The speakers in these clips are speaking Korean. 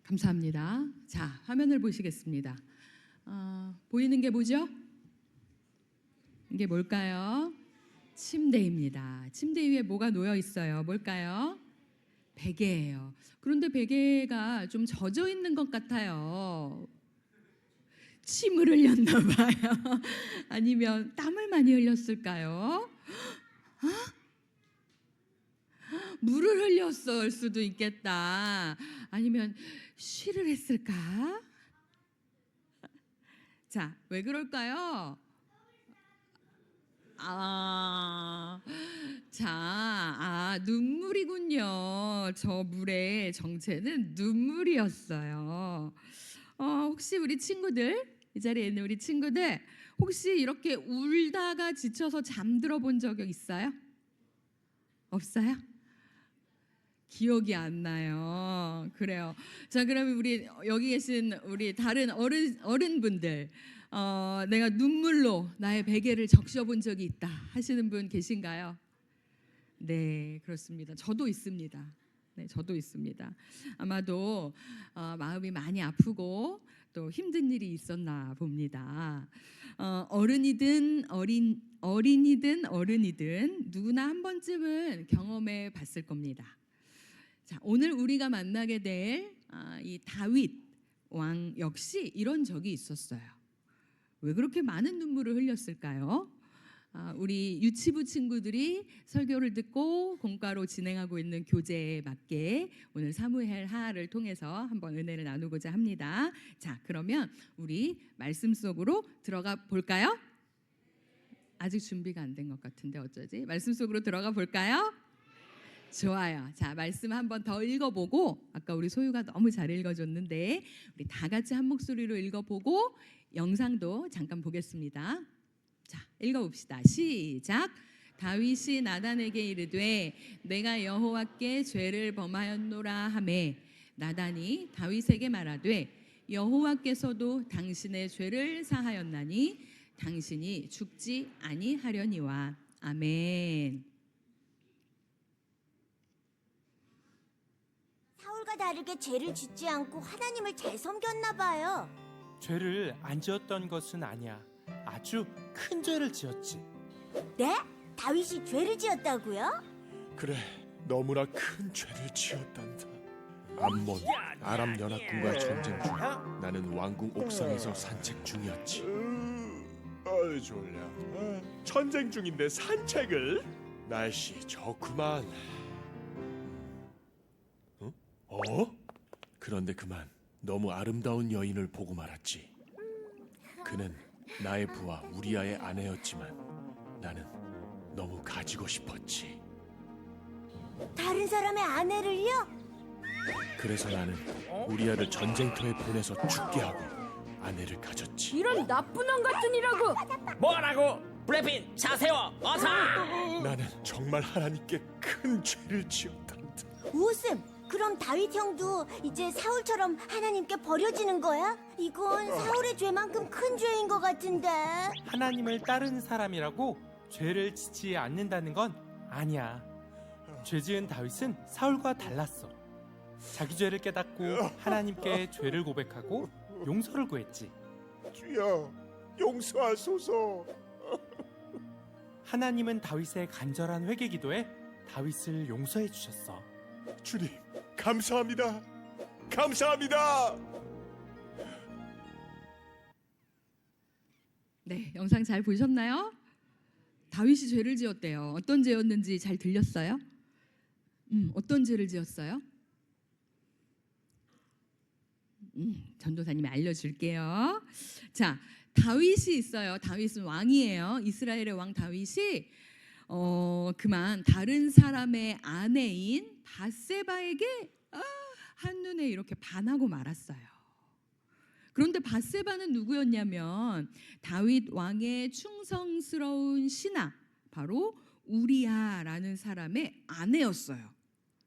감사합니다. 자, 화면을 보시겠습니다. 보이는 게 뭐죠? 이게 뭘까요? 침대입니다. 침대 위에 뭐가 놓여 있어요? 뭘까요? 베개예요. 그런데 베개가 좀 젖어 있는 것 같아요. 침을 흘렸나 봐요. 아니면 땀을 많이 흘렸을까요? 물을 흘렸을 수도 있겠다. 아니면 쉬를 했을까? 자, 왜 그럴까요? 눈물이군요. 저 물의 정체는 눈물이었어요. 혹시 우리 친구들, 이 자리에 있는 우리 친구들, 혹시 이렇게 울다가 지쳐서 잠들어 본 적 있어요? 없어요? 기억이 안 나요. 그래요. 자, 그러면 우리 여기 계신 우리 다른 어른분들, 내가 눈물로 나의 베개를 적셔본 적이 있다 하시는 분 계신가요? 네, 그렇습니다. 저도 있습니다. 네, 저도 있습니다. 아마도 마음이 많이 아프고 또 힘든 일이 있었나 봅니다. 어른이든 어린이든 어른이든 누구나 한 번쯤은 경험해 봤을 겁니다. 자, 오늘 우리가 만나게 될 이 다윗 왕 역시 이런 적이 있었어요. 왜 그렇게 많은 눈물을 흘렸을까요? 우리 유치부 친구들이 설교를 듣고 공과로 진행하고 있는 교재에 맞게 오늘 사무엘 하를 통해서 한번 은혜를 나누고자 합니다. 자, 그러면 우리 말씀 속으로 들어가 볼까요? 아직 준비가 안 된 것 같은데 어쩌지? 말씀 속으로 들어가 볼까요? 좋아요. 자, 말씀 한번 더 읽어보고, 아까 우리 소유가 너무 잘 읽어줬는데 우리 다 같이 한 목소리로 읽어보고 영상도 잠깐 보겠습니다. 자, 읽어봅시다. 시작. 다윗이 나단에게 이르되 내가 여호와께 죄를 범하였노라 하매 나단이 다윗에게 말하되 여호와께서도 당신의 죄를 사하였나니 당신이 죽지 아니하려니와. 아멘. 사울과 다르게 죄를 짓지 않고 하나님을 잘 섬겼나 봐요. 죄를 안 지었던 것은 아니야. 아주 큰 죄를 지었지. 네? 다윗이 죄를 지었다고요? 그래, 너무나 큰 죄를 지었단다. 암몬, 아람 연합군과 전쟁 중 나는 왕궁 옥상에서 산책 중이었지. 아이 졸려. 전쟁 중인데 산책을? 날씨 좋구만. 그런데 그만 너무 아름다운 여인을 보고 말았지. 그는 나의 부하 우리아의 아내였지만 나는 너무 가지고 싶었지. 다른 사람의 아내를요? 그래서 나는 우리아를 전쟁터에 보내서 죽게 하고 아내를 가졌지. 이런 나쁜 왕 같은 이라고. 뭐라고? 블랙핀 차 세워 어서. 나는 정말 하나님께 큰 죄를 지었단다. 웃음. 그럼 다윗 형도 이제 사울처럼 하나님께 버려지는 거야? 이건 사울의 죄만큼 큰 죄인 것 같은데. 하나님을 따르는 사람이라고 죄를 지지 않는다는 건 아니야. 죄 지은 다윗은 사울과 달랐어. 자기 죄를 깨닫고 하나님께 죄를 고백하고 용서를 구했지. 주여, 용서하소서. 하나님은 다윗의 간절한 회개 기도에 다윗을 용서해 주셨어. 주님, 감사합니다. 감사합니다. 네, 영상 잘 보셨나요? 다윗이 죄를 지었대요. 어떤 죄였는지 잘 들렸어요? 어떤 죄를 지었어요? 전도사님이 알려줄게요. 자, 다윗이 있어요. 다윗은 왕이에요. 이스라엘의 왕 다윗이 그만 다른 사람의 아내인 밧세바에게 한눈에 이렇게 반하고 말았어요. 그런데 밧세바는 누구였냐면 다윗 왕의 충성스러운 신하, 바로 우리아라는 사람의 아내였어요.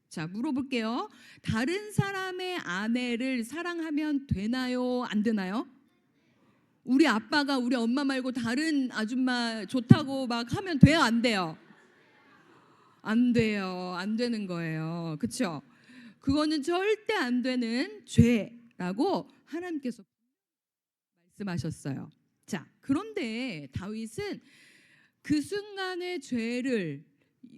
자, 물어볼게요. 다른 사람의 아내를 사랑하면 되나요? 안 되나요? 우리 아빠가 우리 엄마 말고 다른 아줌마 좋다고 막 하면 돼요? 안 돼요? 안 돼요. 안 되는 거예요. 그렇죠? 그거는 절대 안 되는 죄라고 하나님께서 말씀하셨어요. 자, 그런데 다윗은 그 순간의 죄를,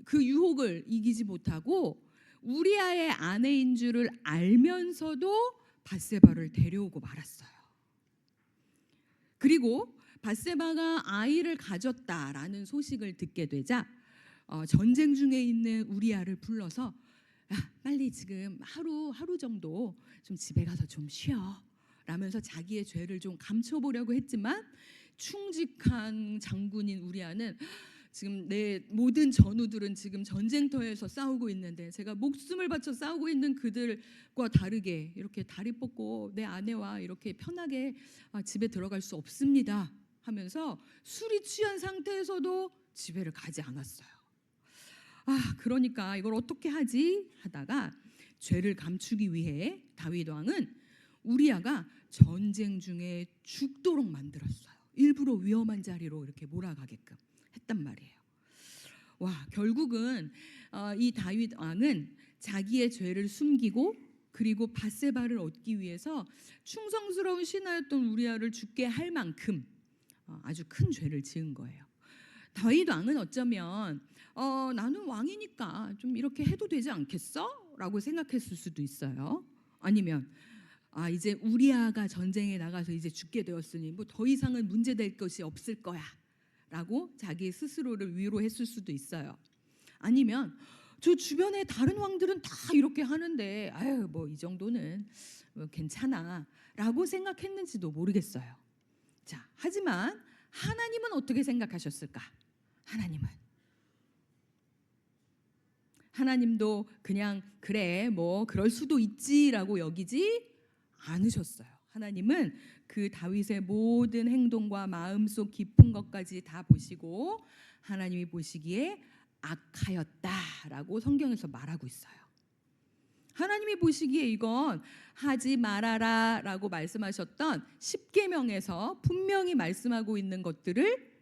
그 유혹을 이기지 못하고 우리아의 아내인 줄을 알면서도 밧세바를 데려오고 말았어요. 그리고 밧세바가 아이를 가졌다라는 소식을 듣게 되자 전쟁 중에 있는 우리아를 불러서 야, 빨리 지금 하루 정도 좀 집에 가서 좀 쉬어 라면서 자기의 죄를 좀 감춰보려고 했지만 충직한 장군인 우리아는 지금 내 모든 전우들은 지금 전쟁터에서 싸우고 있는데 제가 목숨을 바쳐 싸우고 있는 그들과 다르게 이렇게 다리 뻗고 내 아내와 이렇게 편하게 집에 들어갈 수 없습니다 하면서 술이 취한 상태에서도 집에를 가지 않았어요. 그러니까 이걸 어떻게 하지 하다가 죄를 감추기 위해 다윗 왕은 우리아가 전쟁 중에 죽도록 만들었어요. 일부러 위험한 자리로 이렇게 몰아가게끔 했단 말이에요. 결국은 이 다윗 왕은 자기의 죄를 숨기고 그리고 밧세바를 얻기 위해서 충성스러운 신하였던 우리아를 죽게 할 만큼 아주 큰 죄를 지은 거예요. 다윗 왕은 어쩌면 나는 왕이니까 좀 이렇게 해도 되지 않겠어? 라고 생각했을 수도 있어요. 아니면 이제 우리아가 전쟁에 나가서 이제 죽게 되었으니 뭐 더 이상은 문제될 것이 없을 거야 라고 자기 스스로를 위로했을 수도 있어요. 아니면 저 주변에 다른 왕들은 다 이렇게 하는데 아유 뭐 이 정도는 뭐 괜찮아 라고 생각했는지도 모르겠어요. 자, 하지만 하나님은 어떻게 생각하셨을까? 하나님도 그냥 그래 뭐 그럴 수도 있지라고 여기지 않으셨어요. 하나님은 그 다윗의 모든 행동과 마음속 깊은 것까지 다 보시고 하나님이 보시기에 악하였다라고 성경에서 말하고 있어요. 하나님이 보시기에 이건 하지 말아라라고 말씀하셨던 10계명에서 분명히 말씀하고 있는 것들을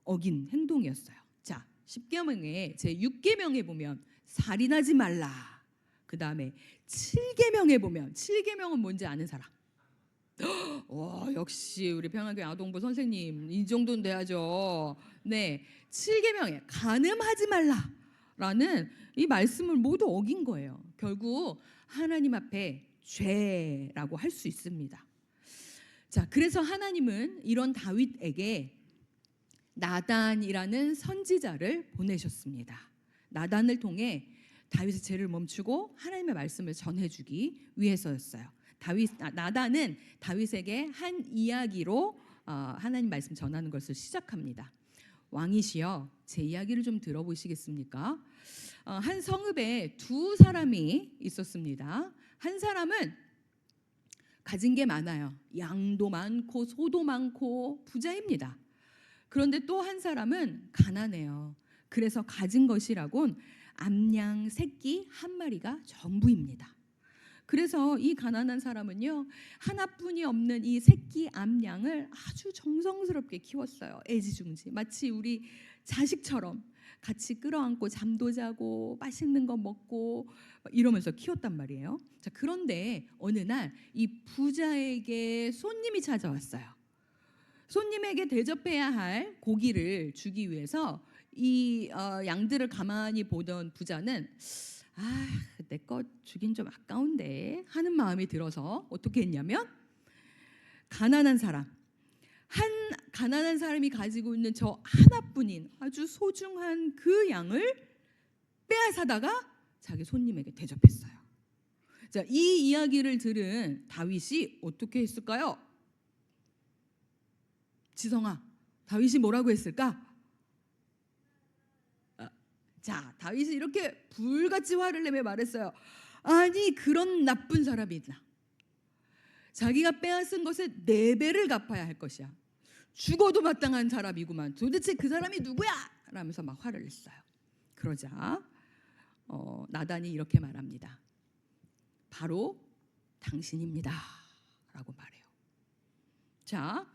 어긴 행동이었어요. 자, 10계명에 제 6계명에 보면 살인하지 말라. 그 다음에 7계명에 보면 7계명은 뭔지 아는 사람? 역시 우리 평안교회 아동부 선생님 이 정도는 돼야죠. 네, 7계명에 간음하지 말라라는 이 말씀을 모두 어긴 거예요. 결국 하나님 앞에 죄라고 할 수 있습니다. 자, 그래서 하나님은 이런 다윗에게 나단이라는 선지자를 보내셨습니다. 나단을 통해 다윗의 죄를 멈추고 하나님의 말씀을 전해주기 위해서였어요. 나단은 다윗에게 한 이야기로 하나님 말씀 전하는 것을 시작합니다. 왕이시여, 제 이야기를 좀 들어보시겠습니까? 한 성읍에 두 사람이 있었습니다. 한 사람은 가진 게 많아요. 양도 많고 소도 많고 부자입니다. 그런데 또 한 사람은 가난해요. 그래서 가진 것이라곤 암양 새끼 한 마리가 전부입니다. 그래서 이 가난한 사람은요, 하나뿐이 없는 이 새끼 암양을 아주 정성스럽게 키웠어요. 애지중지 마치 우리 자식처럼 같이 끌어안고 잠도 자고 맛있는 거 먹고 이러면서 키웠단 말이에요. 자, 그런데 어느 날 이 부자에게 손님이 찾아왔어요. 손님에게 대접해야 할 고기를 주기 위해서 이 양들을 가만히 보던 부자는 내 거 주긴 좀 아까운데 하는 마음이 들어서 어떻게 했냐면 가난한 사람이 가지고 있는 저 하나뿐인 아주 소중한 그 양을 빼앗아다가 자기 손님에게 대접했어요. 자, 이 이야기를 들은 다윗이 어떻게 했을까요? 지성아, 다윗이 뭐라고 했을까? 자, 다윗이 이렇게 불같이 화를 내며 말했어요. 아니, 그런 나쁜 사람이 있나? 자기가 빼앗은 것의 4배를 갚아야 할 것이야. 죽어도 마땅한 사람이구만. 도대체 그 사람이 누구야? 라면서 막 화를 냈어요. 그러자 나단이 이렇게 말합니다. 바로 당신입니다 라고 말해요. 자,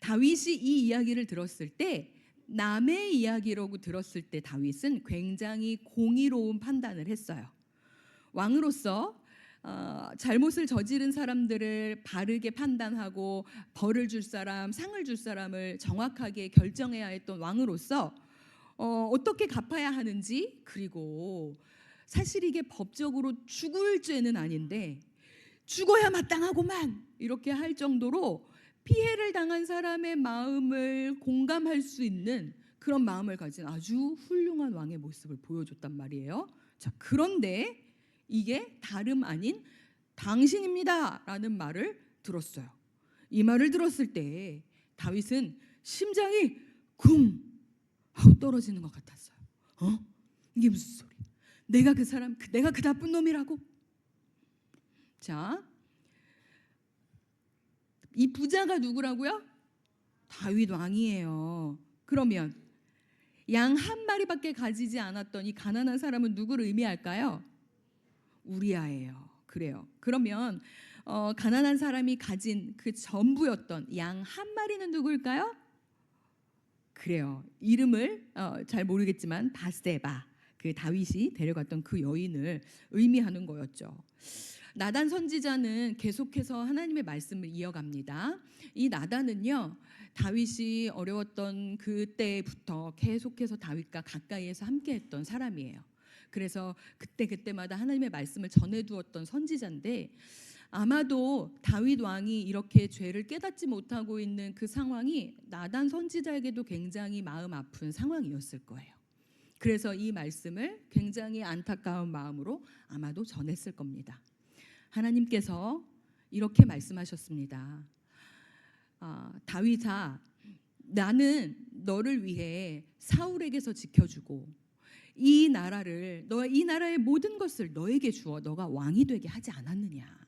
다윗이 이 이야기를 들었을 때, 남의 이야기라고 들었을 때 다윗은 굉장히 공의로운 판단을 했어요. 왕으로서 잘못을 저지른 사람들을 바르게 판단하고 벌을 줄 사람, 상을 줄 사람을 정확하게 결정해야 했던 왕으로서 어떻게 갚아야 하는지, 그리고 사실 이게 법적으로 죽을 죄는 아닌데 죽어야 마땅하고만 이렇게 할 정도로 피해를 당한 사람의 마음을 공감할 수 있는 그런 마음을 가진 아주 훌륭한 왕의 모습을 보여줬단 말이에요. 자, 그런데 이게 다름 아닌 당신입니다 라는 말을 들었어요. 이 말을 들었을 때 다윗은 심장이 쿵 하고 떨어지는 것 같았어요. 이게 무슨 소리야? 내가 그 사람, 내가 그 나쁜 놈이라고? 자, 이 부자가 누구라고요? 다윗 왕이에요. 그러면 양 한 마리밖에 가지지 않았던 이 가난한 사람은 누구를 의미할까요? 우리아예요. 그래요. 그러면 가난한 사람이 가진 그 전부였던 양 한 마리는 누구일까요? 그래요. 이름을 잘 모르겠지만 바세바, 그 다윗이 데려갔던 그 여인을 의미하는 거였죠. 나단 선지자는 계속해서 하나님의 말씀을 이어갑니다. 이 나단은요, 다윗이 어려웠던 그때부터 계속해서 다윗과 가까이에서 함께했던 사람이에요. 그래서 그때마다 하나님의 말씀을 전해두었던 선지자인데, 아마도 다윗 왕이 이렇게 죄를 깨닫지 못하고 있는 그 상황이 나단 선지자에게도 굉장히 마음 아픈 상황이었을 거예요. 그래서 이 말씀을 굉장히 안타까운 마음으로 아마도 전했을 겁니다. 하나님께서 이렇게 말씀하셨습니다. 다윗아, 나는 너를 위해 사울에게서 지켜주고 이 나라의 모든 것을 너에게 주어 너가 왕이 되게 하지 않았느냐.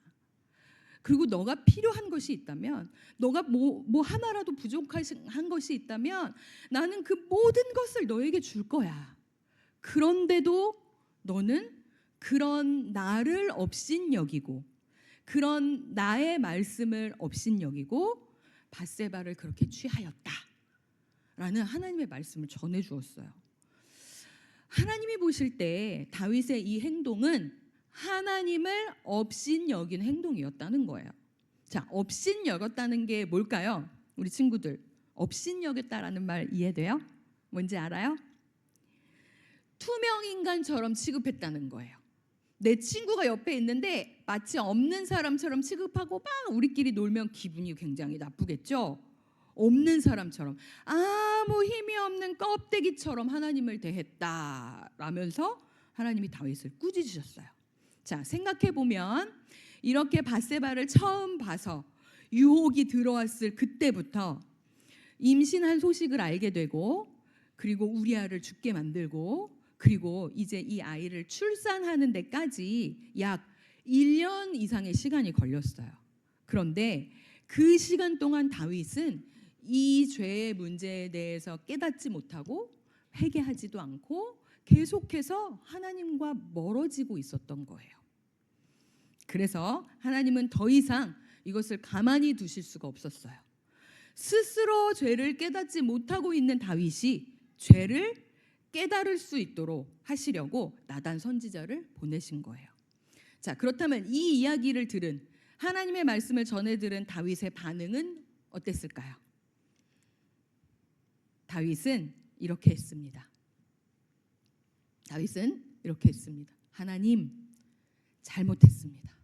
그리고 너가 필요한 것이 있다면, 너가 뭐 하나라도 부족한 것이 있다면 나는 그 모든 것을 너에게 줄 거야. 그런데도 너는 그런 나를 업신여기고 그런 나의 말씀을 업신여기고 밧세바를 그렇게 취하였다 라는 하나님의 말씀을 전해주었어요. 하나님이 보실 때 다윗의 이 행동은 하나님을 업신여긴 행동이었다는 거예요. 자, 업신여겼다는 게 뭘까요? 우리 친구들, 업신여겼다라는 말 이해돼요? 뭔지 알아요? 투명인간처럼 취급했다는 거예요. 내 친구가 옆에 있는데 마치 없는 사람처럼 취급하고 막 우리끼리 놀면 기분이 굉장히 나쁘겠죠. 없는 사람처럼, 아무 힘이 없는 껍데기처럼 하나님을 대했다라면서 하나님이 다윗을 꾸짖으셨어요. 자, 생각해 보면 이렇게 밧세바를 처음 봐서 유혹이 들어왔을 그때부터 임신한 소식을 알게 되고, 그리고 우리아를 죽게 만들고, 그리고 이제 이 아이를 출산하는 데까지 약 1년 이상의 시간이 걸렸어요. 그런데 그 시간 동안 다윗은 이 죄의 문제에 대해서 깨닫지 못하고 회개하지도 않고 계속해서 하나님과 멀어지고 있었던 거예요. 그래서 하나님은 더 이상 이것을 가만히 두실 수가 없었어요. 스스로 죄를 깨닫지 못하고 있는 다윗이 죄를 깨달을 수 있도록 하시려고 나단 선지자를 보내신 거예요. 자, 그렇다면 이 이야기를 들은, 하나님의 말씀을 전해 들은 다윗의 반응은 어땠을까요? 다윗은 이렇게 했습니다. 하나님, 잘못했습니다.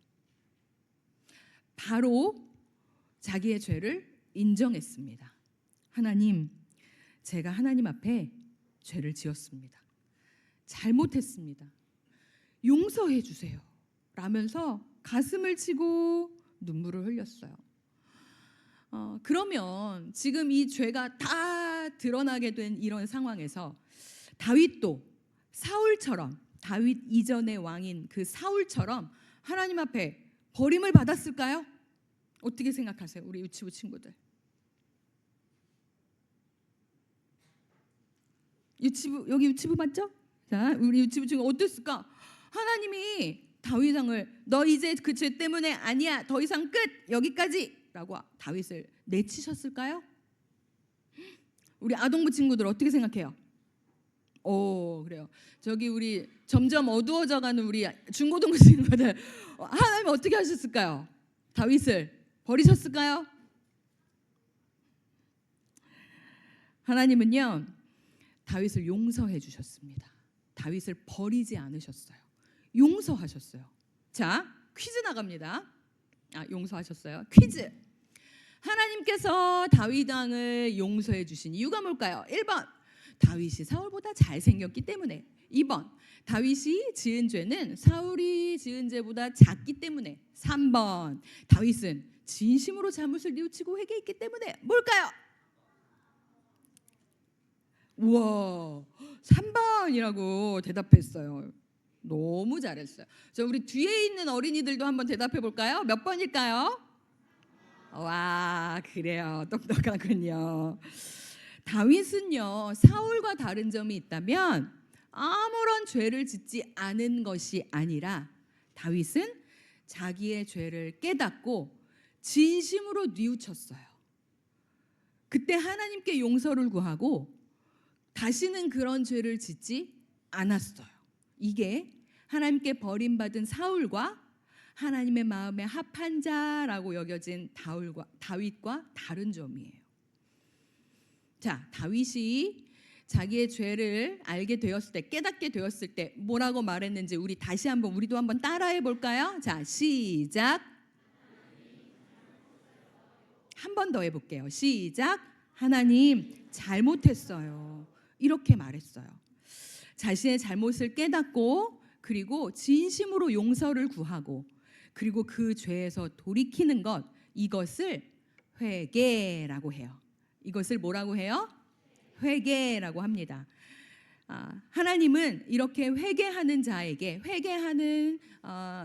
바로 자기의 죄를 인정했습니다. 하나님, 제가 하나님 앞에 죄를 지었습니다. 잘못했습니다. 용서해 주세요. 라면서 가슴을 치고 눈물을 흘렸어요. 그러면 지금 이 죄가 다 드러나게 된 이런 상황에서 다윗도 사울처럼, 다윗 이전의 왕인 그 사울처럼 하나님 앞에 버림을 받았을까요? 어떻게 생각하세요, 우리 유치부 친구들? 여기 유치부 맞죠? 자, 우리 유치부 친구 어땠을까? 하나님이 다윗 왕을 너 이제 그 죄 때문에 아니야, 더 이상 끝, 여기까지 라고 다윗을 내치셨을까요? 우리 아동부 친구들 어떻게 생각해요? 그래요. 저기 우리 점점 어두워져가는 우리 중고등부 친구들, 하나님 어떻게 하셨을까요? 다윗을 버리셨을까요? 하나님은요, 다윗을 용서해 주셨습니다. 다윗을 버리지 않으셨어요. 용서하셨어요. 자, 퀴즈 나갑니다. 용서하셨어요. 퀴즈. 하나님께서 다윗 왕을 용서해 주신 이유가 뭘까요? 1번, 다윗이 사울보다 잘생겼기 때문에. 2번, 다윗이 지은 죄는 사울이 지은 죄보다 작기 때문에. 3번, 다윗은 진심으로 잘못을 뉘우치고 회개했기 때문에. 뭘까요? 우와, 3번이라고 대답했어요. 너무 잘했어요. 자, 우리 뒤에 있는 어린이들도 한번 대답해 볼까요? 몇 번일까요? 와, 그래요. 똑똑하군요. 다윗은요, 사울과 다른 점이 있다면 아무런 죄를 짓지 않은 것이 아니라 다윗은 자기의 죄를 깨닫고 진심으로 뉘우쳤어요. 그때 하나님께 용서를 구하고 다시는 그런 죄를 짓지 않았어요. 이게 하나님께 버림받은 사울과 하나님의 마음에 합한 자라고 여겨진 다윗과 다른 점이에요. 자, 다윗이 자기의 죄를 알게 되었을 때, 깨닫게 되었을 때 뭐라고 말했는지 우리도 한번 따라해 볼까요? 자, 시작. 한 번 더 해볼게요. 시작. 하나님, 잘못했어요. 이렇게 말했어요. 자신의 잘못을 깨닫고, 그리고 진심으로 용서를 구하고, 그리고 그 죄에서 돌이키는 것, 이것을 회개라고 해요. 이것을 뭐라고 해요? 회개라고 합니다. 하나님은 이렇게 회개하는 자에게, 회개하는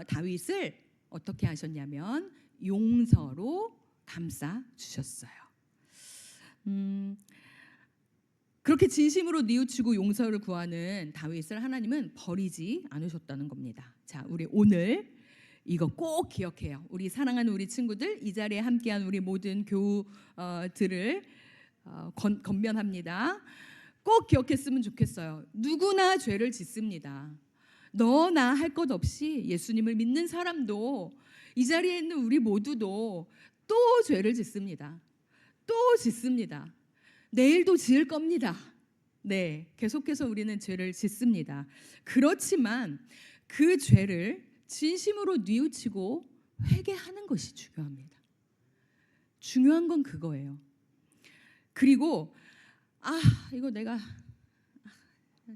다윗을 어떻게 하셨냐면 용서로 감싸 주셨어요. 그렇게 진심으로 뉘우치고 용서를 구하는 다윗을 하나님은 버리지 않으셨다는 겁니다. 자, 우리 오늘 이거 꼭 기억해요. 우리 사랑하는 우리 친구들, 이 자리에 함께한 우리 모든 교우들을 건면합니다. 꼭 기억했으면 좋겠어요. 누구나 죄를 짓습니다. 너나 할 것 없이 예수님을 믿는 사람도, 이 자리에 있는 우리 모두도 또 죄를 짓습니다. 또 짓습니다. 내일도 지을 겁니다. 네, 계속해서 우리는 죄를 짓습니다. 그렇지만 그 죄를 진심으로 뉘우치고 회개하는 것이 중요합니다. 중요한 건 그거예요. 그리고 이거 내가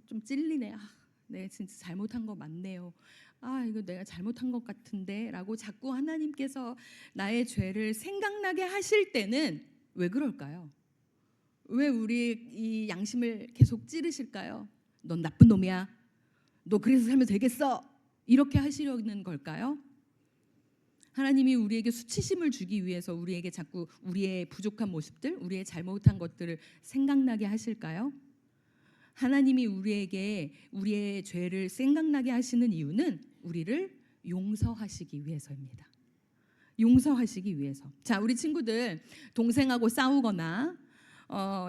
좀 찔리네. 내가 진짜 잘못한 거 맞네요. 이거 내가 잘못한 것 같은데 라고 자꾸 하나님께서 나의 죄를 생각나게 하실 때는 왜 그럴까요? 왜 우리 이 양심을 계속 찌르실까요? 넌 나쁜 놈이야. 너 그래서 살면 되겠어. 이렇게 하시려는 걸까요? 하나님이 우리에게 수치심을 주기 위해서 우리에게 자꾸 우리의 부족한 모습들, 우리의 잘못한 것들을 생각나게 하실까요? 하나님이 우리에게 우리의 죄를 생각나게 하시는 이유는 우리를 용서하시기 위해서입니다. 용서하시기 위해서. 자, 우리 친구들 동생하고 싸우거나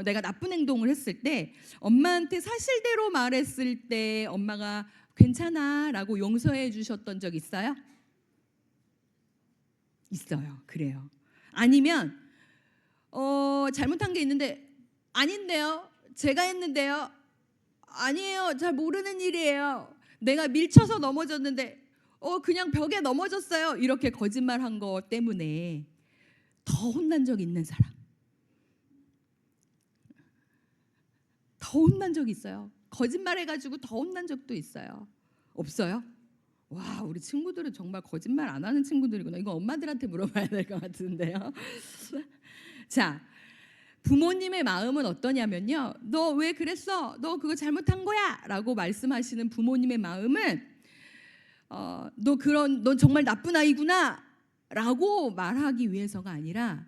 내가 나쁜 행동을 했을 때 엄마한테 사실대로 말했을 때 엄마가 괜찮아 라고 용서해 주셨던 적 있어요? 있어요. 그래요. 아니면 잘못한 게 있는데 아닌데요. 제가 했는데요. 아니에요. 잘 모르는 일이에요. 내가 밀쳐서 넘어졌는데 그냥 벽에 넘어졌어요. 이렇게 거짓말한 거 때문에 더 혼난 적 있는 사람. 더 혼난 적 있어요. 거짓말해가지고 더 혼난 적도 있어요. 없어요? 와, 우리 친구들은 정말 거짓말 안 하는 친구들이구나. 이거 엄마들한테 물어봐야 될 것 같은데요. 자, 부모님의 마음은 어떠냐면요. 너 왜 그랬어? 너 그거 잘못한 거야? 라고 말씀하시는 부모님의 마음은 넌 정말 나쁜 아이구나 라고 말하기 위해서가 아니라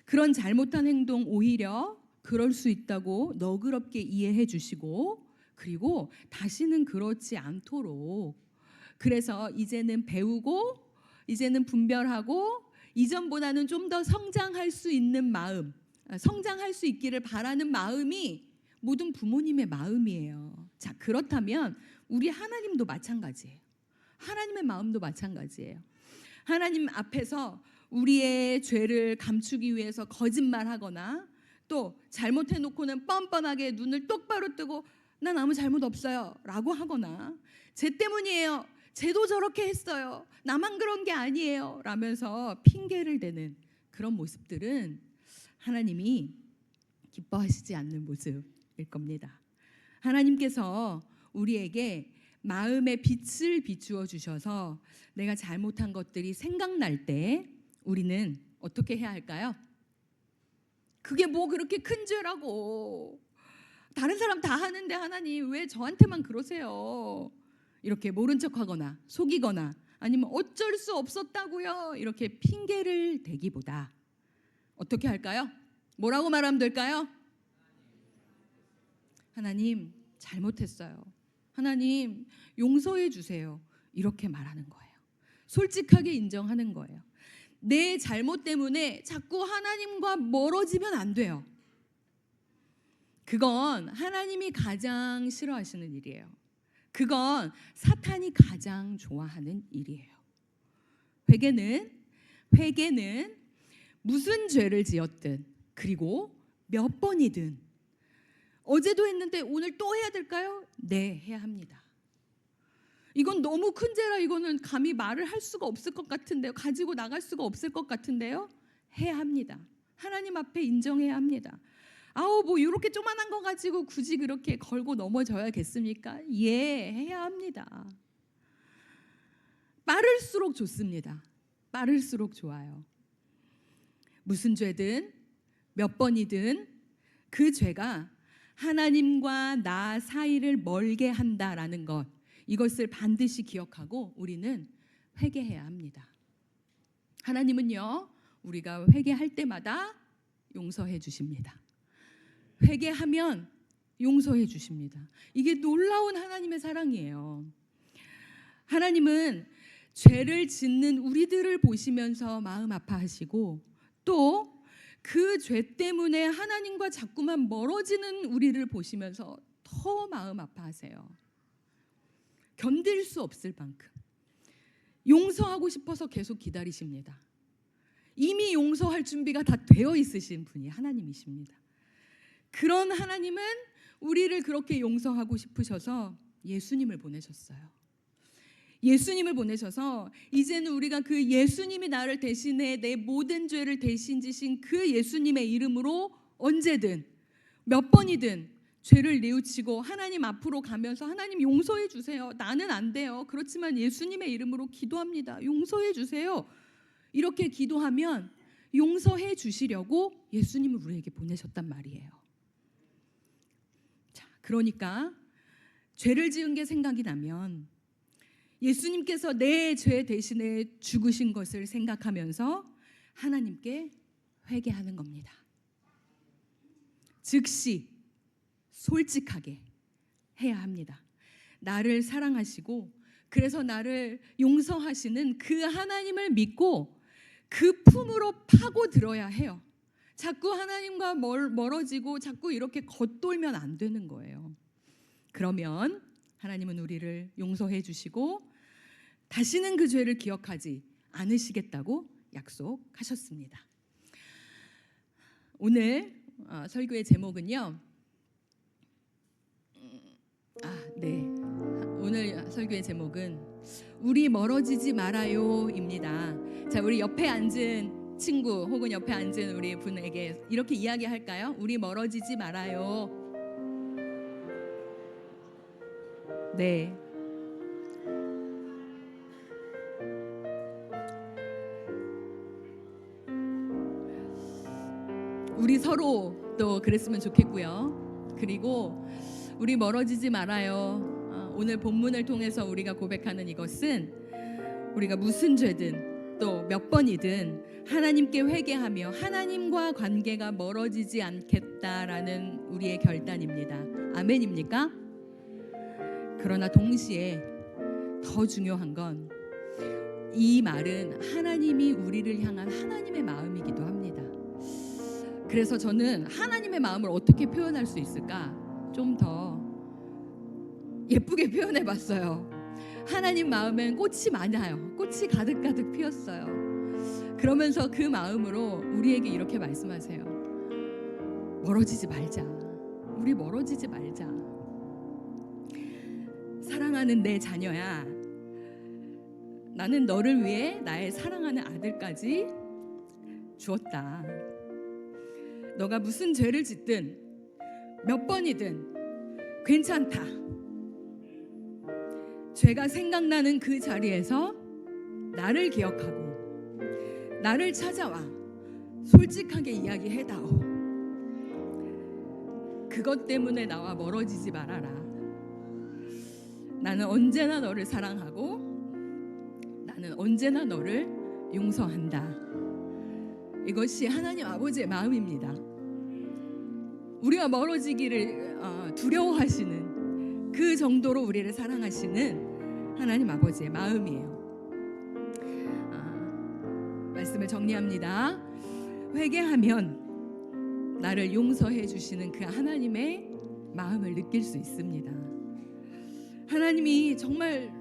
그런 잘못한 행동 오히려 그럴 수 있다고 너그럽게 이해해 주시고, 그리고 다시는 그렇지 않도록, 그래서 이제는 배우고 이제는 분별하고 이전보다는 좀 더 성장할 수 있는 마음, 성장할 수 있기를 바라는 마음이 모든 부모님의 마음이에요. 자, 그렇다면 우리 하나님도 마찬가지예요. 하나님의 마음도 마찬가지예요. 하나님 앞에서 우리의 죄를 감추기 위해서 거짓말하거나 또 잘못해놓고는 뻔뻔하게 눈을 똑바로 뜨고 난 아무 잘못 없어요 라고 하거나 쟤 때문이에요, 쟤도 저렇게 했어요, 나만 그런 게 아니에요 라면서 핑계를 대는 그런 모습들은 하나님이 기뻐하시지 않는 모습일 겁니다. 하나님께서 우리에게 마음의 빛을 비추어 주셔서 내가 잘못한 것들이 생각날 때 우리는 어떻게 해야 할까요? 그게 뭐 그렇게 큰 죄라고, 다른 사람 다 하는데 하나님 왜 저한테만 그러세요? 이렇게 모른 척하거나 속이거나 아니면 어쩔 수 없었다고요 이렇게 핑계를 대기보다 어떻게 할까요? 뭐라고 말하면 될까요? 하나님 잘못했어요, 하나님 용서해 주세요 이렇게 말하는 거예요. 솔직하게 인정하는 거예요. 내 잘못 때문에 자꾸 하나님과 멀어지면 안 돼요. 그건 하나님이 가장 싫어하시는 일이에요. 그건 사탄이 가장 좋아하는 일이에요. 회개는 무슨 죄를 지었든 그리고 몇 번이든 어제도 했는데 오늘 또 해야 될까요? 네, 해야 합니다. 이건 너무 큰 죄라 이거는 감히 말을 할 수가 없을 것 같은데요. 가지고 나갈 수가 없을 것 같은데요. 해야 합니다. 하나님 앞에 인정해야 합니다. 아우 뭐 이렇게 조만한 거 가지고 굳이 그렇게 걸고 넘어져야겠습니까? 예, 해야 합니다. 빠를수록 좋습니다. 빠를수록 좋아요. 무슨 죄든 몇 번이든 그 죄가 하나님과 나 사이를 멀게 한다라는 것, 이것을 반드시 기억하고 우리는 회개해야 합니다. 하나님은요, 우리가 회개할 때마다 용서해 주십니다. 회개하면 용서해 주십니다. 이게 놀라운 하나님의 사랑이에요. 하나님은 죄를 짓는 우리들을 보시면서 마음 아파하시고 또 그 죄 때문에 하나님과 자꾸만 멀어지는 우리를 보시면서 더 마음 아파하세요. 견딜 수 없을 만큼 용서하고 싶어서 계속 기다리십니다. 이미 용서할 준비가 다 되어 있으신 분이 하나님이십니다. 그런 하나님은 우리를 그렇게 용서하고 싶으셔서 예수님을 보내셨어요. 예수님을 보내셔서 이제는 우리가 그 예수님이 나를 대신해 내 모든 죄를 대신 지신 그 예수님의 이름으로 언제든 몇 번이든 죄를 뉘우치고 하나님 앞으로 가면서 하나님 용서해 주세요. 나는 안 돼요. 그렇지만 예수님의 이름으로 기도합니다. 용서해 주세요. 이렇게 기도하면 용서해 주시려고 예수님을 우리에게 보내셨단 말이에요. 자, 그러니까 죄를 지은 게 생각이 나면 예수님께서 내 죄 대신에 죽으신 것을 생각하면서 하나님께 회개하는 겁니다. 즉시 솔직하게 해야 합니다. 나를 사랑하시고 그래서 나를 용서하시는 그 하나님을 믿고 그 품으로 파고들어야 해요. 자꾸 하나님과 멀어지고 자꾸 이렇게 겉돌면 안 되는 거예요. 그러면 하나님은 우리를 용서해 주시고 다시는 그 죄를 기억하지 않으시겠다고 약속하셨습니다. 오늘 설교의 제목은요. 오늘 설교의 제목은 우리 멀어지지 말아요입니다. 자, 우리 옆에 앉은 친구 혹은 옆에 앉은 우리 분에게 이렇게 이야기할까요? 우리 멀어지지 말아요. 네. 우리 서로 또 그랬으면 좋겠고요. 그리고 우리 멀어지지 말아요. 오늘 본문을 통해서 우리가 고백하는 이것은 우리가 무슨 죄든 또 몇 번이든 하나님께 회개하며 하나님과 관계가 멀어지지 않겠다라는 우리의 결단입니다. 아멘입니까? 그러나 동시에 더 중요한 건 이 말은 하나님이 우리를 향한 하나님의 마음이기도 합니다. 그래서 저는 하나님의 마음을 어떻게 표현할 수 있을까 좀 더 예쁘게 표현해 봤어요. 하나님 마음엔 꽃이 많아요. 꽃이 가득가득 피었어요. 그러면서 그 마음으로 우리에게 이렇게 말씀하세요. 멀어지지 말자. 우리 멀어지지 말자. 사랑하는 내 자녀야, 나는 너를 위해 나의 사랑하는 아들까지 주었다. 너가 무슨 죄를 짓든 몇 번이든 괜찮다. 죄가 생각나는 그 자리에서 나를 기억하고 나를 찾아와 솔직하게 이야기해다오. 그것 때문에 나와 멀어지지 말아라. 나는 언제나 너를 사랑하고 나는 언제나 너를 용서한다. 이것이 하나님 아버지의 마음입니다. 우리가 멀어지기를 두려워하시는 그 정도로 우리를 사랑하시는 하나님 아버지의 마음이에요. 말씀을 정리합니다. 회개하면 나를 용서해 주시는 그 하나님의 마음을 느낄 수 있습니다. 하나님이 정말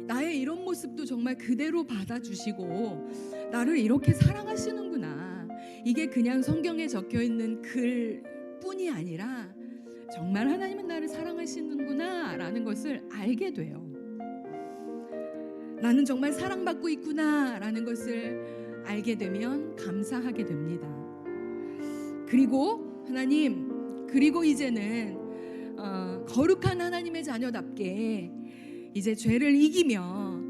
나의 이런 모습도 정말 그대로 받아주시고 나를 이렇게 사랑하시는구나. 이게 그냥 성경에 적혀 있는 글뿐이 아니라 정말 하나님은 나를 사랑하시는구나 라는 것을 알게 돼요. 나는 정말 사랑받고 있구나 라는 것을 알게 되면 감사하게 됩니다. 그리고 하나님, 그리고 이제는 거룩한 하나님의 자녀답게 이제 죄를 이기며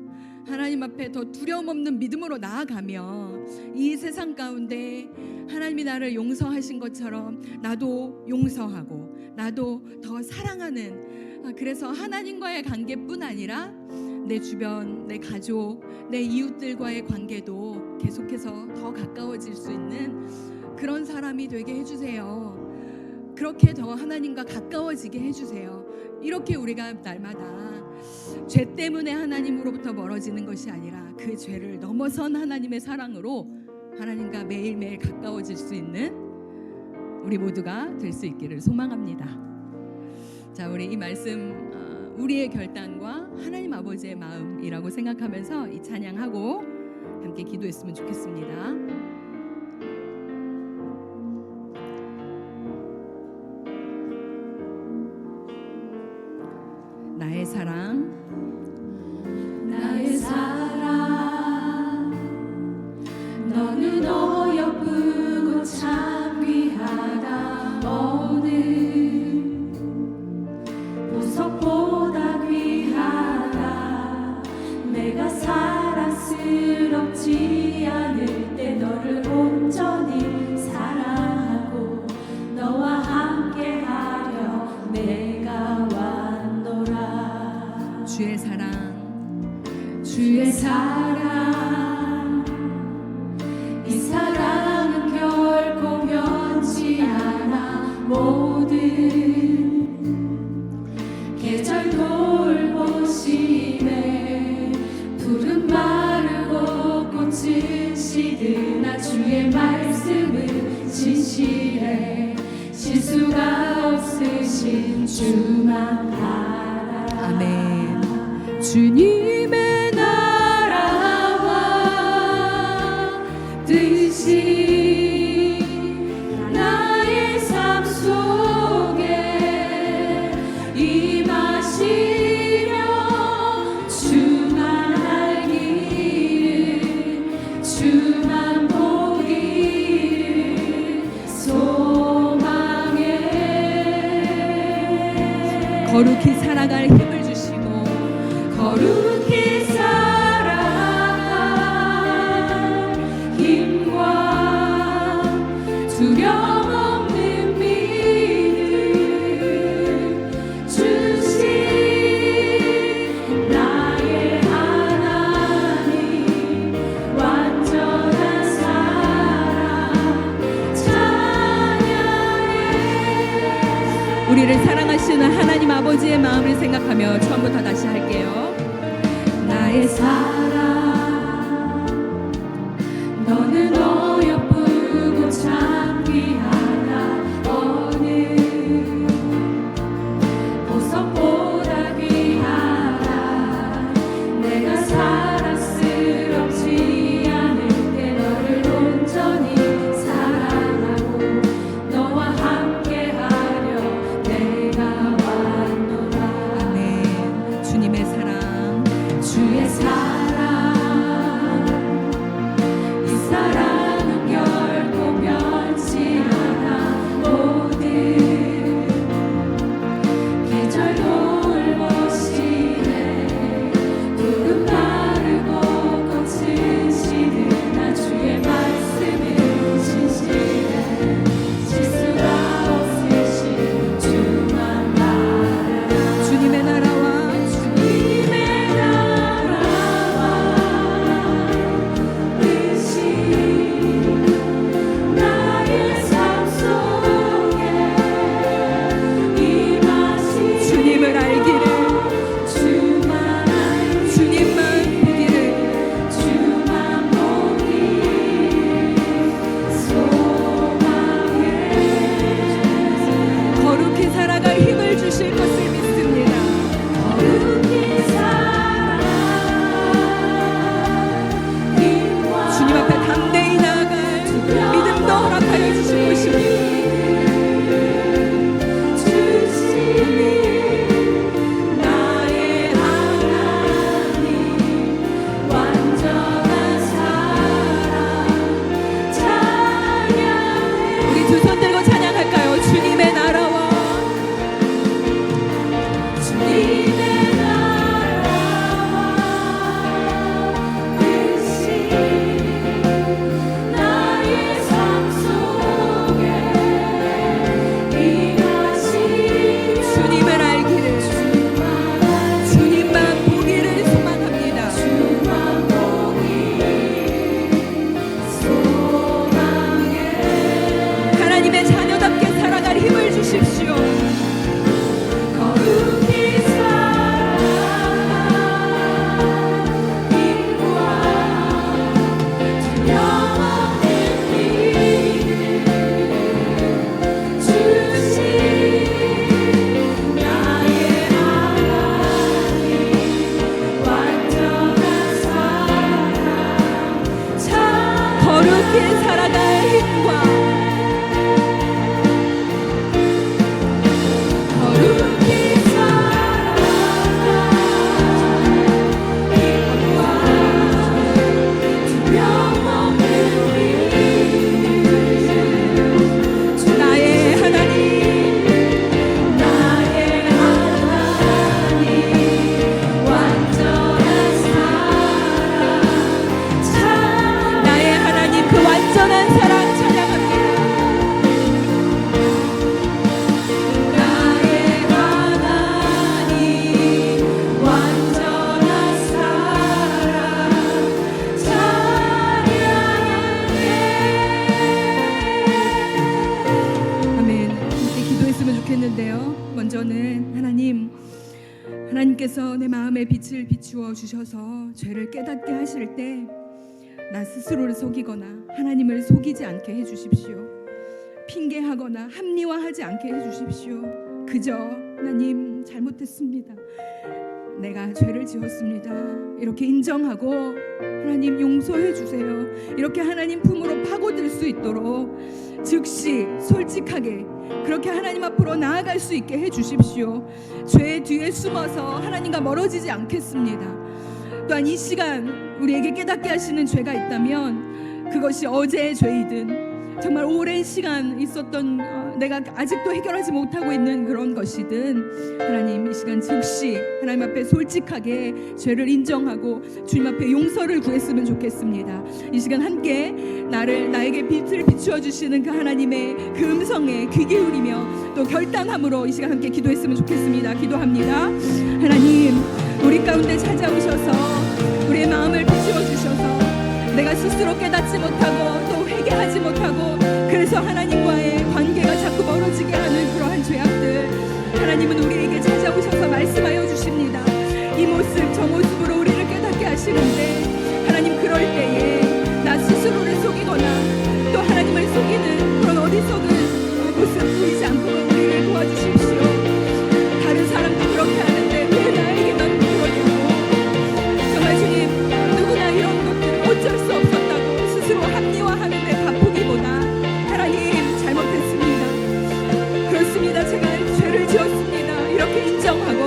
하나님 앞에 더 두려움 없는 믿음으로 나아가며 이 세상 가운데 하나님이 나를 용서하신 것처럼 나도 용서하고 나도 더 사랑하는, 그래서 하나님과의 관계뿐 아니라 내 주변, 내 가족, 내 이웃들과의 관계도 계속해서 더 가까워질 수 있는 그런 사람이 되게 해주세요. 그렇게 더 하나님과 가까워지게 해주세요. 이렇게 우리가 날마다 죄 때문에 하나님으로부터 멀어지는 것이 아니라 그 죄를 넘어선 하나님의 사랑으로 하나님과 매일매일 가까워질 수 있는 우리 모두가 될 수 있기를 소망합니다. 자, 우리 이 말씀 우리의 결단과 하나님 아버지의 마음이라고 생각하면서 이 찬양하고 함께 기도했으면 좋겠습니다. 나의 사랑, 나의 사랑, 너는 어여쁘고 참 귀하다. 오늘 보석보다 귀하다. 내가 사랑스럽지 않을 때 너를 온전히 사랑하고 너와 함께하려 내가 왔노라. 주의 사랑, 주의 사랑, 이 사랑은 결코 변치 않아. 모든 계절 돌보심에 푸른 마르고 꽃은 시드나 주의 말씀은 진실해. 실수가 없으신 주만 바라. 아멘. 주님의 나라와 뜻이 나의 삶 속에 임하시며 주만 알기를 주만 보기를 소망해. 거룩히 살아갈 힘을 주시고 거룩히 살아갈 힘과 두려움 없는 믿음 주신 나의 하나님, 완전한 사랑 찬양해. 우리를 사랑하시는 하나님 아버지의 마음을 생각하며 처음부터 다시 할게요. 나의 사랑, 너는 어여쁘고 참 귀하다. 어느 보석보다 귀하다. 거룩히 살아갈 힘과 거룩히 살아갈 힘과 두려움 없는 믿음 주 나의 하나님 나의 하나님 완전한 사랑 나의 하나님 그 완전한 사랑 찬양합니다. 나의 하나님 완전한 사랑 찬양해. 아멘. 함께 기도했으면 좋겠는데요. 먼저는 하나님께서 내 마음에 빛을 비추어 주셔서 죄를 깨닫게 하실 때 나 스스로를 속이거나 하나님을 속이지 않게 해주십시오. 핑계하거나 합리화하지 않게 해주십시오. 그저 하나님 잘못했습니다. 내가 죄를 지었습니다. 이렇게 인정하고 하나님 용서해 주세요. 이렇게 하나님 품으로 파고들 수 있도록 즉시 솔직하게 그렇게 하나님 앞으로 나아갈 수 있게 해 주십시오. 죄 뒤에 숨어서 하나님과 멀어지지 않겠습니다. 또한 이 시간 우리에게 깨닫게 하시는 죄가 있다면 그것이 어제의 죄이든 정말 오랜 시간 있었던 내가 아직도 해결하지 못하고 있는 그런 것이든 하나님 이 시간 즉시 하나님 앞에 솔직하게 죄를 인정하고 주님 앞에 용서를 구했으면 좋겠습니다. 이 시간 함께 나에게 빛을 비추어 주시는 그 하나님의 그 음성에 귀 기울이며 또 결단함으로 이 시간 함께 기도했으면 좋겠습니다. 기도합니다. 하나님 우리 가운데 찾아오셔서 우리의 마음을 비추어 주셔서 내가 스스로 깨닫지 못하고 또 회개하지 못하고 그래서 하나님과의 관계가 자꾸 멀어지게 하는 그러한 죄악들 하나님은 우리에게 찾아오셔서 말씀하여 주십니다. 이 모습 저 모습으로 우리를 깨닫게 하시는데 하나님 그럴 때에 나 스스로를 속이거나 또 하나님을 속이는 그런 어리석은 모습 보이지 않도록 우리를 도와주십시오. 다른 사람도 그렇게 하는데 왜 나에게만 그러냐고 정말 주님 누구나 이런 것들 어쩔 수 없었다고 스스로 합리화하는 데 바쁘기보다 하나님 잘못했습니다. 그렇습니다. 제가 죄를 지었습니다. 이렇게 인정하고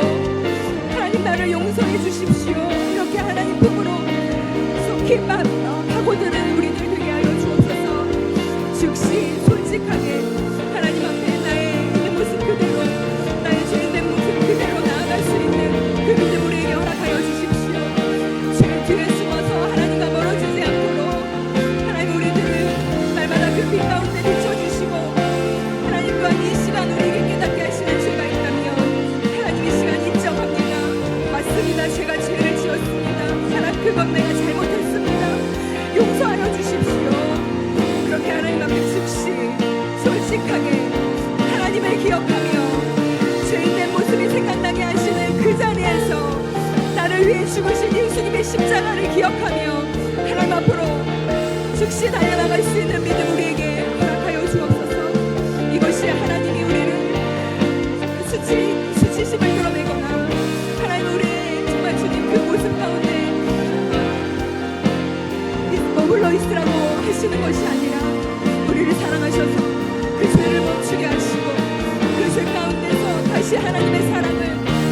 하나님 나를 용서해 주십시오. 이렇게 하나님 품으로 속히 파고드는 우리들 되게 하여 주옵소서. 즉시 솔직하게 하나님 앞에 나의 있는 모습 그대로 나의 죄인된 모습 그대로 나아갈 수 있는 그 믿음 우리에게 허락하여 주십시오. 죄 뒤에 숨어서 하나님과 멀어지지 않도록 하나님 우리들을 날마다 그 빛 가운데 비춰주시고 하나님 또한 이 시간 우리에게 깨닫게 하시는 죄가 있다면 하나님 이 시간 인정합니다. 맞습니다. 제가 죄를 지었습니다. 하나님 그건 내가 잘못했습니다. 용서하여 주십시오. 그렇게 하나님 앞에 즉시 솔직하게 하나님을 기억하며 죄인된 모습이 생각나게 하시는 그 자리에서 나를 위해 죽으신 예수님의 십자가를 기억하며 하나님 앞으로 즉시 달려나갈 수 있는 믿음 우리에게 허락하여 주옵소서. 이것이 하나님이 우리를 수치심을 드러내거나 하나님 우리의 정말 주님 그 모습 가운데 머물러 있으라고 하시는 것이 아니라 우리를 사랑하셔서 그 죄를 멈추게 하시고 그 죄 가운데서 다시 하나님의 사랑을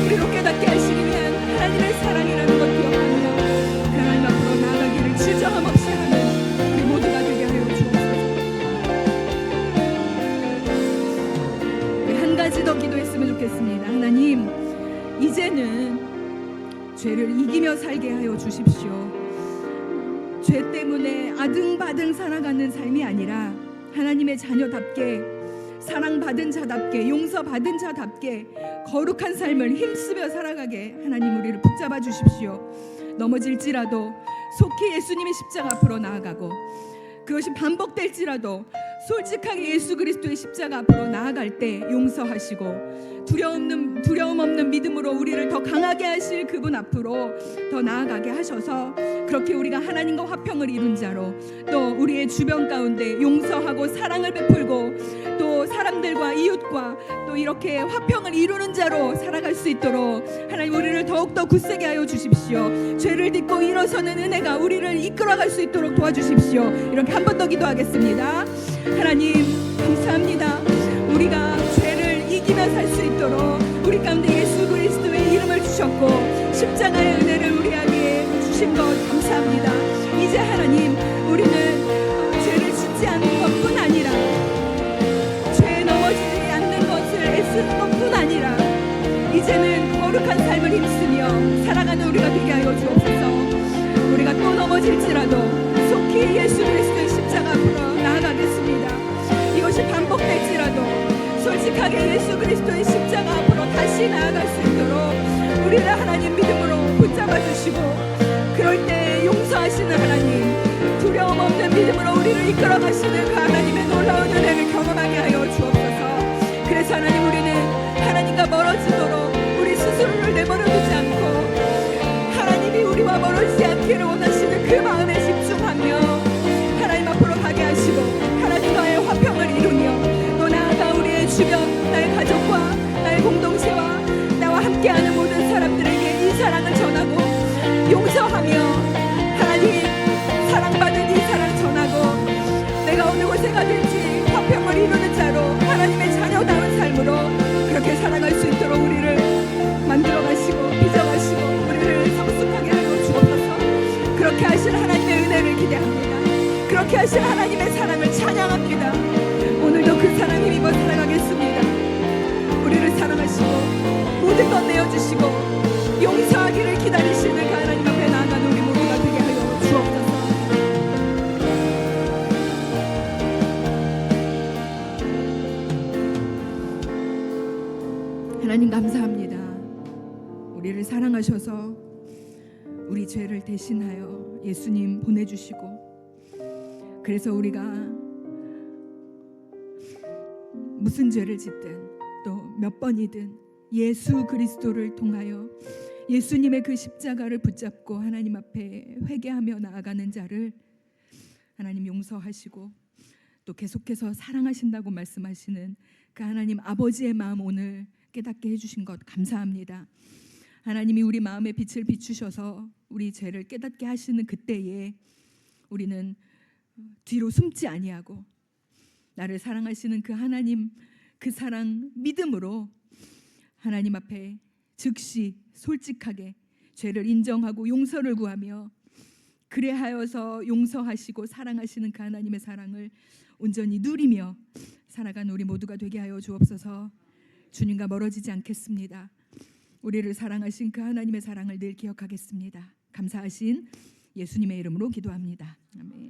우리로 깨닫게 하시기 위한 하나님의 사랑이라는 것 기억하며 그 하나님 앞으로 나아가기를 주저함 없이 하는 우리 모두가 되게 하여 주옵소서. 우리 한 가지 더 기도했으면 좋겠습니다. 하나님 이제는 죄를 이기며 살게 하여 주십시오. 죄 때문에 아등바등 살아가는 삶이 아니라 하나님의 자녀답게 사랑받은 자답게 용서받은 자답게 거룩한 삶을 힘쓰며 살아가게 하나님 우리를 붙잡아 주십시오. 넘어질지라도 속히 예수님의 십자가 앞으로 나아가고 그것이 반복될지라도 솔직하게 예수 그리스도의 십자가 앞으로 나아갈 때 용서하시고 두려움 없는 믿음으로 우리를 더 강하게 하실 그분 앞으로 더 나아가게 하셔서 그렇게 우리가 하나님과 화평을 이룬 자로 또 우리의 주변 가운데 용서하고 사랑을 베풀고 또 사람들과 이웃과 또 이렇게 화평을 이루는 자로 살아갈 수 있도록 하나님 우리를 더욱더 굳세게 하여 주십시오. 죄를 딛고 일어서는 은혜가 우리를 이끌어갈 수 있도록 도와주십시오. 이렇게 한 번 더 기도하겠습니다. 하나님 감사합니다. 우리가 죄를 이기며 살 수 있도록 우리 가운데 예수 그리스도의 이름을 주셨고 십자가의 은혜를 우리에게 주신 것 감사합니다. 이제 하나님 우리는 죄를 짓지 않는 것뿐 아니라 죄에 넘어지지 않는 것을 애쓰는 것뿐 아니라 이제는 거룩한 삶을 힘쓰며 살아가는 우리가 되게 하여 주옵소서. 우리가 또 넘어질지라도 속히 예수 그리스도의 십자가 앞으로 나아가겠습니다. 이것이 반복될지라도 솔직하게 예수 그리스도의 십자가 앞으로 다시 나아갈 수 있도록 우리를 하나님 믿음으로 붙잡아 주시고 그럴 때 용서하시는 하나님 두려움 없는 믿음으로 우리를 이끌어 가시는 그 하나님의 놀라운 은혜를 경험하게 하여 주옵소서. 그래서 하나님 우리는 하나님과 멀어지도록 우리 스스로를 내버려 두지 않고 하나님이 우리와 멀어지지 않기를 원하시는 그 마음에 집중하며 하나님 앞으로 가게 하시고 하나님과의 화평을 이루며 또 나아가 우리의 주변 나의 가족과 나의 공동체와 나와 함께하는 모든 사람들에게 이 사랑을 전하고 용서하며 하나님 사랑받은 이 사랑 전하고 내가 어느 곳에 가든지 화평을 이루는 자로 하나님의 자녀다운 삶으로 그렇게 살아갈 수 있도록 우리를 만들어 가시고 빚어 가시고 우리를 성숙하게 하여 주옵소서. 그렇게 하실 하나님의 은혜를 기대합니다. 그렇게 하실 하나님의 사랑을 찬양합니다. 오늘도 그 사랑 힘입어 살아가겠습니다. 우리를 사랑하시고 모든 것 내어주시고 용서하기를 기다리시는 그 하나님 앞에 나아가는 우리 모두가 되게 하여 주옵소서. 하나님 감사합니다. 우리를 사랑하셔서 우리 죄를 대신하여 예수님 보내주시고 그래서 우리가 무슨 죄를 짓든 또 몇 번이든 예수 그리스도를 통하여 예수님의 그 십자가를 붙잡고 하나님 앞에 회개하며 나아가는 자를 하나님 용서하시고 또 계속해서 사랑하신다고 말씀하시는 그 하나님 아버지의 마음 오늘 깨닫게 해주신 것 감사합니다. 하나님이 우리 마음에 빛을 비추셔서 우리 죄를 깨닫게 하시는 그때에 우리는 뒤로 숨지 아니하고 나를 사랑하시는 그 하나님 그 사랑 믿음으로 하나님 앞에 즉시 솔직하게 죄를 인정하고 용서를 구하며 그래하여서 용서하시고 사랑하시는 그 하나님의 사랑을 온전히 누리며 살아가는 우리 모두가 되게 하여 주옵소서. 주님과 멀어지지 않겠습니다. 우리를 사랑하신 그 하나님의 사랑을 늘 기억하겠습니다. 감사하신 예수님의 이름으로 기도합니다. 아멘.